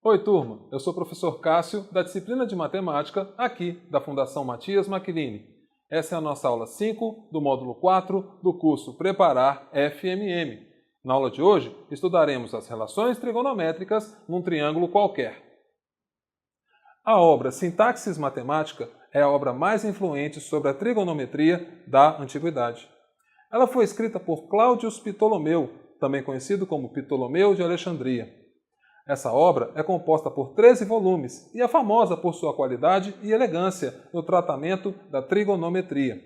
Oi, turma! Eu sou o professor Cássio, da disciplina de Matemática, aqui da Fundação Matias Maquiline. Essa é a nossa aula 5 do módulo 4 do curso Preparar FMM. Na aula de hoje, estudaremos as relações trigonométricas num triângulo qualquer. A obra Sintaxis Matemática é a obra mais influente sobre a trigonometria da antiguidade. Ela foi escrita por Cláudio Ptolomeu, também conhecido como Ptolomeu de Alexandria. Essa obra é composta por 13 volumes e é famosa por sua qualidade e elegância no tratamento da trigonometria.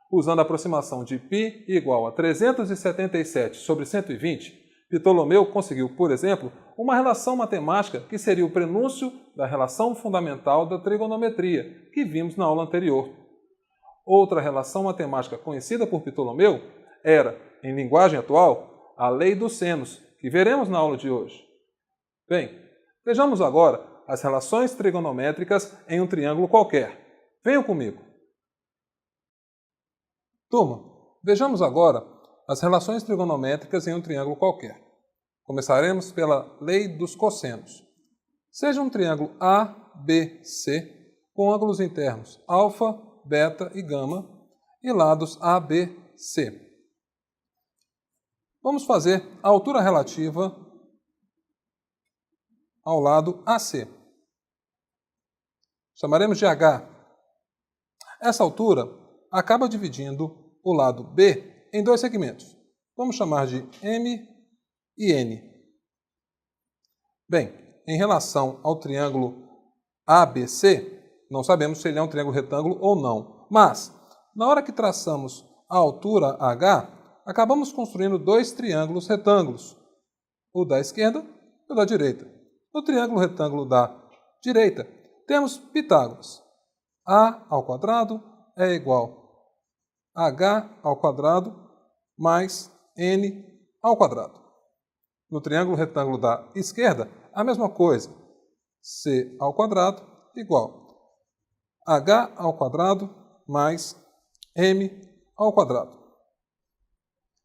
Usando a aproximação de π igual a 377 sobre 120, Ptolomeu conseguiu, por exemplo, uma relação matemática que seria o prenúncio da relação fundamental da trigonometria, que vimos na aula anterior. Outra relação matemática conhecida por Ptolomeu era, em linguagem atual, a lei dos senos, que veremos na aula de hoje. Bem, vejamos agora as relações trigonométricas em um triângulo qualquer. Venham comigo. Turma, vejamos agora as relações trigonométricas em um triângulo qualquer. Começaremos pela lei dos cossenos. Seja um triângulo ABC com ângulos internos alfa, beta e gama e lados ABC. Vamos fazer a altura relativa ao lado AC. Chamaremos de H. Essa altura acaba dividindo o lado B em dois segmentos. Vamos chamar de M e N. Bem, em relação ao triângulo ABC, não sabemos se ele é um triângulo retângulo ou não. Mas, na hora que traçamos a altura H, acabamos construindo dois triângulos retângulos, o da esquerda e o da direita. No triângulo retângulo da direita, temos Pitágoras. A ao quadrado é igual a H ao quadrado mais N ao quadrado. No triângulo retângulo da esquerda, a mesma coisa. C ao quadrado igual a H ao quadrado mais M ao quadrado.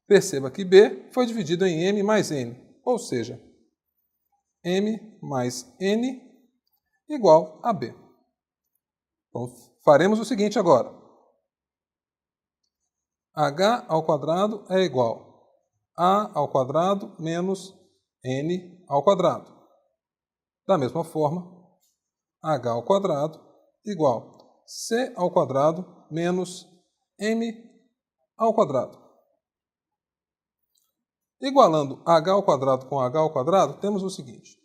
Perceba que B foi dividido em M mais N, ou seja, M mais N igual a B. Então, faremos o seguinte agora. H ao quadrado é igual a ao quadrado menos N ao quadrado. Da mesma forma, H ao quadrado igual C ao quadrado menos M ao quadrado. Igualando H ao quadrado com H ao quadrado, temos o seguinte.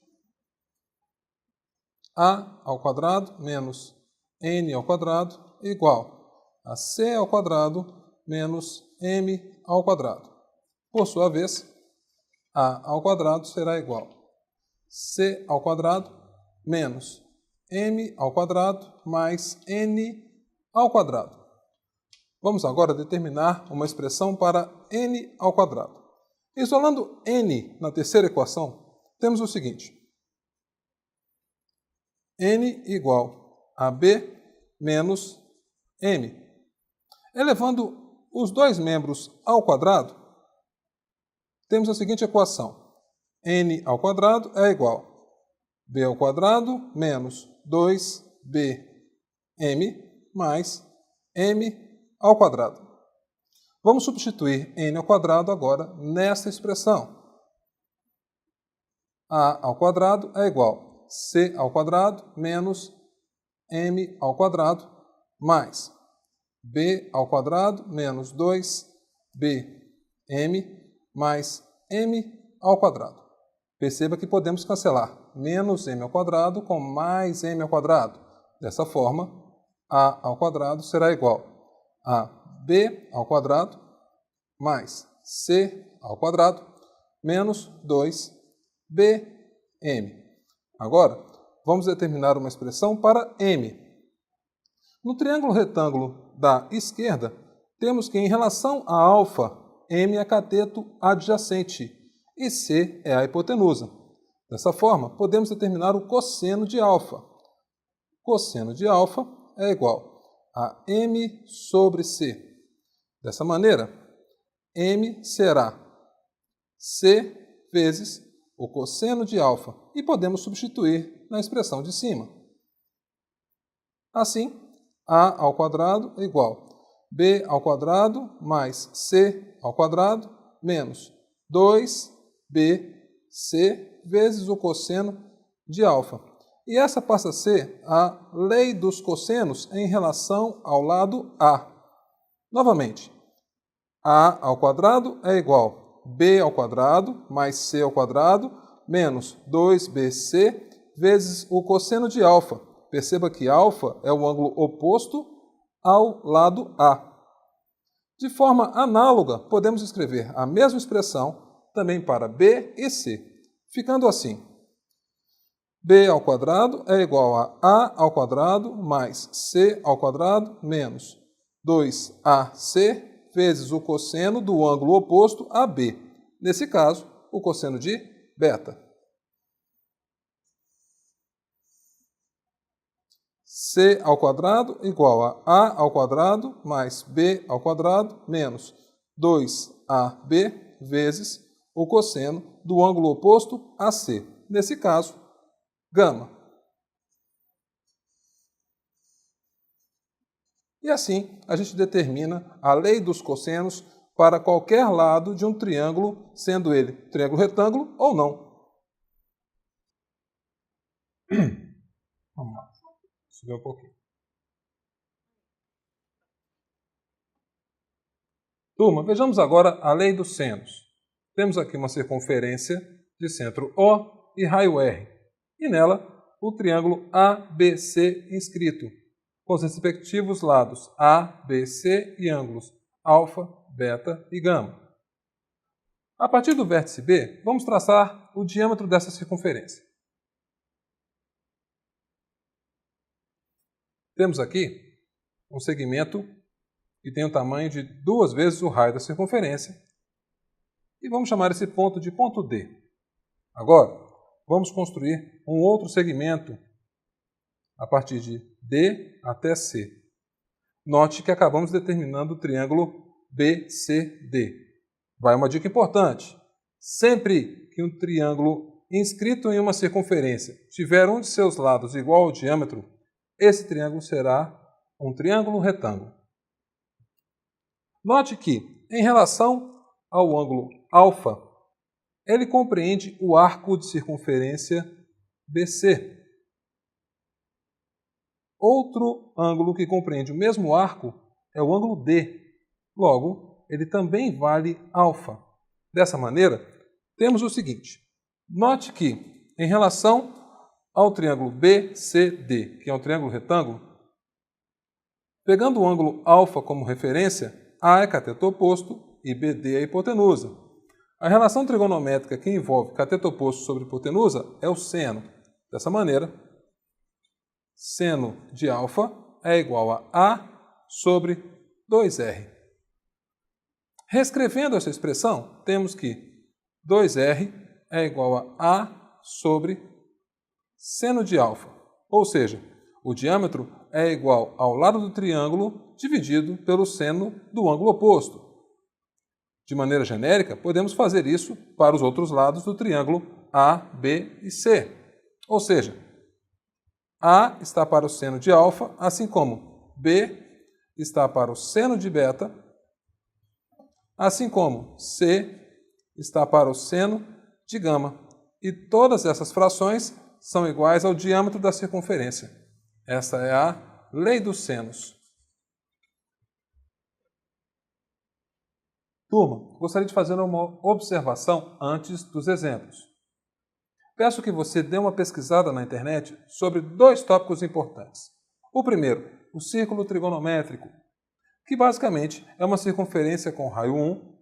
A ao quadrado menos N ao quadrado igual a C ao quadrado menos M ao quadrado. Por sua vez, A ao quadrado será igual a C ao quadrado menos M ao quadrado mais N ao quadrado. Vamos agora determinar uma expressão para N ao quadrado. Isolando N na terceira equação, temos o seguinte. N igual a B menos M. Elevando os dois membros ao quadrado, temos a seguinte equação. N ao quadrado é igual a B ao quadrado menos 2BM mais M ao quadrado. Vamos substituir N ao quadrado agora nesta expressão. A ao quadrado é igual a C ao quadrado menos M ao quadrado mais B ao quadrado menos 2BM mais M ao quadrado. Perceba que podemos cancelar menos M ao quadrado com mais M ao quadrado. Dessa forma, A ao quadrado será igual a B ao quadrado mais C ao quadrado menos 2BM. Agora, vamos determinar uma expressão para M. No triângulo retângulo da esquerda, temos que, em relação a alfa, M é cateto adjacente e C é a hipotenusa. Dessa forma, podemos determinar o cosseno de alfa. Cosseno de alfa é igual a M sobre C. Dessa maneira, M será C vezes o cosseno de alfa, e podemos substituir na expressão de cima. Assim, a ao quadrado é igual a b ao quadrado mais c ao quadrado menos 2bc vezes o cosseno de alfa. E essa passa a ser a lei dos cossenos em relação ao lado A. Novamente, a ao quadrado é igual a b ao quadrado mais c ao quadrado menos 2bc vezes o cosseno de alfa. Perceba que alfa é o ângulo oposto ao lado A. De forma análoga, podemos escrever a mesma expressão também para b e c, ficando assim: b ao quadrado é igual a ao quadrado mais c ao quadrado menos 2ac vezes o cosseno do ângulo oposto a B. Nesse caso, o cosseno de beta. C ao quadrado igual a ao quadrado mais B ao quadrado menos 2AB vezes o cosseno do ângulo oposto a C. Nesse caso, gama. E assim, a gente determina a lei dos cossenos para qualquer lado de um triângulo, sendo ele triângulo retângulo ou não. Vamos lá, subir um pouquinho. Turma, vejamos agora a lei dos senos. Temos aqui uma circunferência de centro O e raio R, e nela o triângulo ABC inscrito, com os respectivos lados A, B, C e ângulos alfa, beta e gama. A partir do vértice B, vamos traçar o diâmetro dessa circunferência. Temos aqui um segmento que tem o tamanho de 2 vezes o raio da circunferência, e vamos chamar esse ponto de ponto D. Agora, vamos construir um outro segmento a partir de D até C. Note que acabamos determinando o triângulo BCD. Vai uma dica importante. Sempre que um triângulo inscrito em uma circunferência tiver um de seus lados igual ao diâmetro, esse triângulo será um triângulo retângulo. Note que, em relação ao ângulo alfa, ele compreende o arco de circunferência BC. Outro ângulo que compreende o mesmo arco é o ângulo D. Logo, ele também vale alfa. Dessa maneira, temos o seguinte. Note que, em relação ao triângulo BCD, que é um triângulo retângulo, pegando o ângulo alfa como referência, A é cateto oposto e BD é hipotenusa. A relação trigonométrica que envolve cateto oposto sobre hipotenusa é o seno. Dessa maneira, seno de alfa é igual a sobre 2R. Reescrevendo essa expressão, temos que 2R é igual a sobre seno de alfa, ou seja, o diâmetro é igual ao lado do triângulo dividido pelo seno do ângulo oposto. De maneira genérica, podemos fazer isso para os outros lados do triângulo A, B e C. Ou seja, A está para o seno de alfa, assim como B está para o seno de beta, assim como C está para o seno de gama. E todas essas frações são iguais ao diâmetro da circunferência. Essa é a lei dos senos. Turma, gostaria de fazer uma observação antes dos exemplos. Peço que você dê uma pesquisada na internet sobre 2 tópicos importantes. O primeiro, o círculo trigonométrico, que basicamente é uma circunferência com raio 1,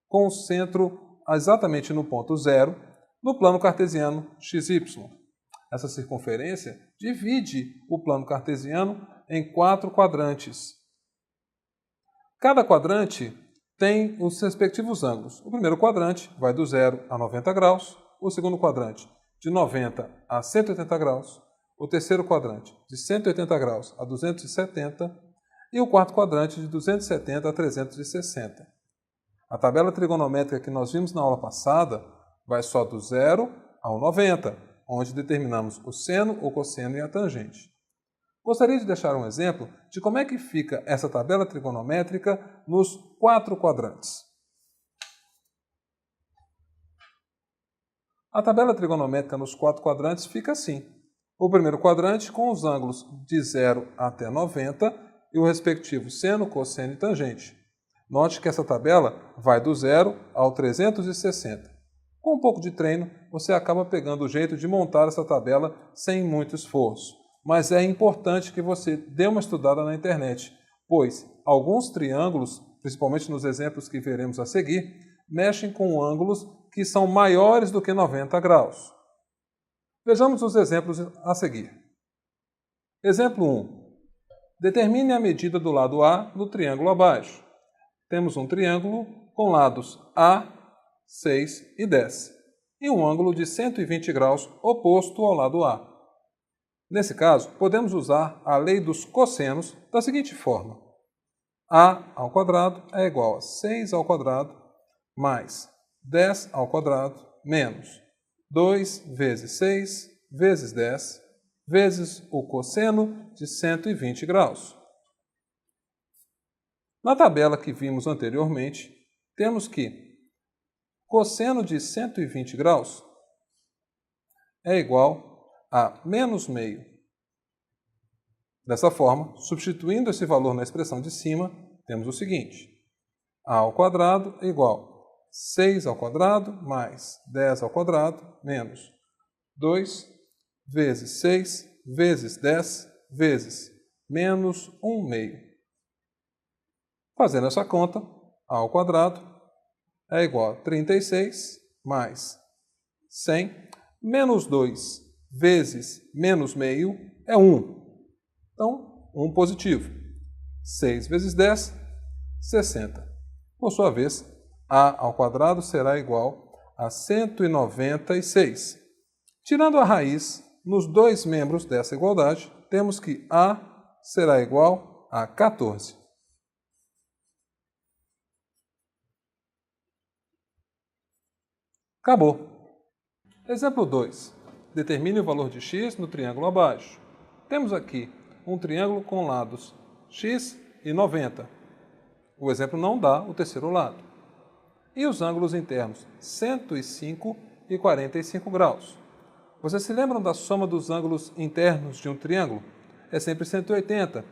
com o centro exatamente no ponto 0, no plano cartesiano XY. Essa circunferência divide o plano cartesiano em 4 quadrantes. Cada quadrante tem os respectivos ângulos. O primeiro quadrante vai do 0 a 90 graus, o segundo quadrante de 90 a 180 graus, o terceiro quadrante de 180 graus a 270 e o quarto quadrante de 270 a 360. A tabela trigonométrica que nós vimos na aula passada vai só do 0 ao 90, onde determinamos o seno, o cosseno e a tangente. Gostaria de deixar um exemplo de como é que fica essa tabela trigonométrica nos 4 quadrantes. A tabela trigonométrica nos 4 quadrantes fica assim. O primeiro quadrante com os ângulos de 0 até 90 e o respectivo seno, cosseno e tangente. Note que essa tabela vai do 0 ao 360. Com um pouco de treino, você acaba pegando o jeito de montar essa tabela sem muito esforço. Mas é importante que você dê uma estudada na internet, pois alguns triângulos, principalmente nos exemplos que veremos a seguir, mexem com ângulos que são maiores do que 90 graus. Vejamos os exemplos a seguir. Exemplo 1. Determine a medida do lado A no triângulo abaixo. Temos um triângulo com lados A, 6 e 10, e um ângulo de 120 graus oposto ao lado A. Nesse caso, podemos usar a lei dos cossenos da seguinte forma. A ao quadrado é igual a 6 ao quadrado mais 10 ao quadrado menos 2 vezes 6 vezes 10 vezes o cosseno de 120 graus. Na tabela que vimos anteriormente, temos que cosseno de 120 graus é igual a menos meio. Dessa forma, substituindo esse valor na expressão de cima, temos o seguinte. A ao quadrado é igual a 6 ao quadrado mais 10 ao quadrado menos 2 vezes 6 vezes 10 vezes menos 1 meio. Fazendo essa conta, A ao quadrado é igual a 36 mais 100 menos 2 vezes menos meio é 1. Então, 1 positivo. 6 vezes 10, 60. Por sua vez, A ao quadrado será igual a 196. Tirando a raiz, nos dois membros dessa igualdade, temos que A será igual a 14. Acabou. Exemplo 2. Determine o valor de x no triângulo abaixo. Temos aqui um triângulo com lados x e 90. O exemplo não dá o terceiro lado. E os ângulos internos 105 e 45 graus. Vocês se lembram da soma dos ângulos internos de um triângulo? É sempre 180.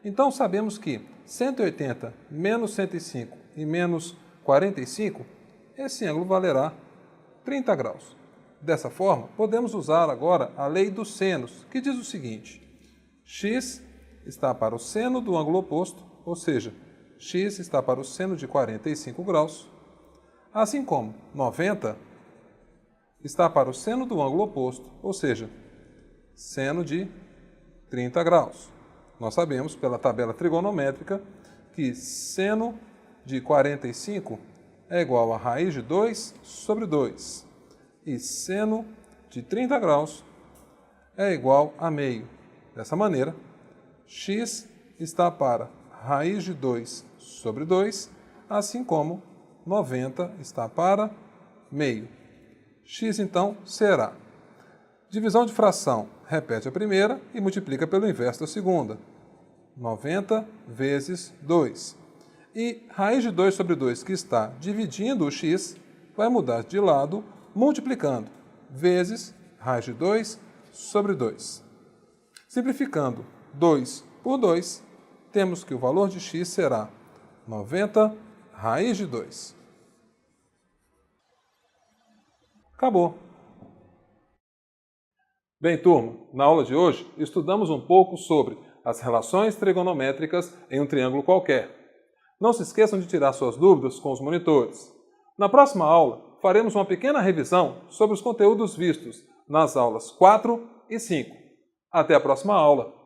Então sabemos que 180 menos 105 e menos 45, esse ângulo valerá 30 graus. Dessa forma, podemos usar agora a lei dos senos, que diz o seguinte. X está para o seno do ângulo oposto, ou seja, x está para o seno de 45 graus, assim como 90 está para o seno do ângulo oposto, ou seja, seno de 30 graus. Nós sabemos, pela tabela trigonométrica, que seno de 45 é igual a raiz de 2 sobre 2. E seno de 30 graus é igual a meio. Dessa maneira, x está para raiz de 2 sobre 2, assim como 90 está para meio. X, então, será divisão de fração, repete a primeira e multiplica pelo inverso da segunda. 90 vezes 2. E raiz de 2 sobre 2, que está dividindo o x, vai mudar de lado, multiplicando, vezes raiz de 2 sobre 2. Simplificando 2 por 2, temos que o valor de x será 90 raiz de 2. Acabou. Bem, turma, na aula de hoje estudamos um pouco sobre as relações trigonométricas em um triângulo qualquer. Não se esqueçam de tirar suas dúvidas com os monitores. Na próxima aula, faremos uma pequena revisão sobre os conteúdos vistos nas aulas 4 e 5. Até a próxima aula!